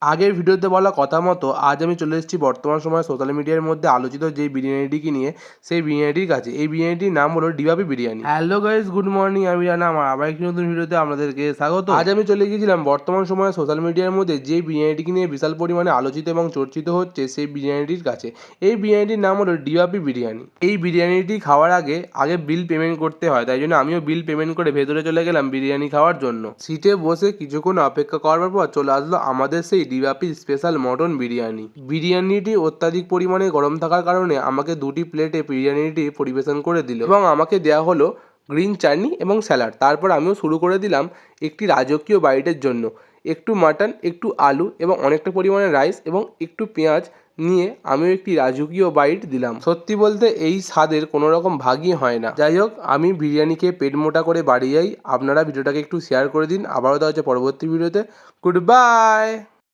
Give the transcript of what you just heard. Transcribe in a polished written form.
আগের ভিডিওতে বলা কথা মতো আজ আমি চলে এসেছি বর্তমান সময়ে সোশ্যাল মিডিয়ার মধ্যে আলোচিত যে বিরিয়ানিটিকে নিয়ে, সেই বিরিয়ানিটির কাছে। এই বিরিয়ানিটির নাম হলো ডিবাপি biryani. Hello guys, good morning, আমি রানা, আমার আবার একটি নতুন ভিডিওতে আপনাদেরকে স্বাগত। আজ আমি চলে গিয়েছিলাম বর্তমান সময়ে সোশ্যাল মিডিয়ার মধ্যে যে বিরিয়ানিটিকে নিয়ে বিশাল পরিমাণে আলোচিত এবং চর্চিত হচ্ছে সেই বিরিয়ানিটির কাছে। এই বিরিয়ানিটির নাম হলো ডিবাপি বিরিয়ানি। এই বিরিয়ানিটি খাওয়ার আগে বিল পেমেন্ট করতে হয়, তাই জন্য আমিও বিল পেমেন্ট করে ভেতরে চলে গেলাম বিরিয়ানি খাওয়ার জন্য। সিটে বসে কিছুক্ষণ অপেক্ষা করার পর চলে আসলো আমাদের সেই ডিবাপি স্পেশাল মটন বিরিয়ানি। বিরিয়ানিটি অত্যাধিক পরিমাণে গরম থাকার কারণে আমাকে দুটি প্লেটে বিরিয়ানিটি পরিবেশন করে দিল এবং আমাকে দেওয়া হলো গ্রিন চাটনি এবং স্যালাড। তারপর আমিও শুরু করে দিলাম একটি রাজকীয় বাইটের জন্য। একটু মাটন, একটু আলু এবং অনেকটা পরিমাণে রাইস এবং একটু পেঁয়াজ নিয়ে আমিও একটি রাজকীয় বাইট দিলাম। সত্যি বলতে এই স্বাদের কোনো রকম ভাগই হয় না। যাই হোক, আমি বিরিয়ানিকে পেট মোটা করে বাড়ি যাই। আপনারা ভিডিওটাকে একটু শেয়ার করে দিন। আবারও দেখা হচ্ছে পরবর্তী ভিডিওতে। Good bye.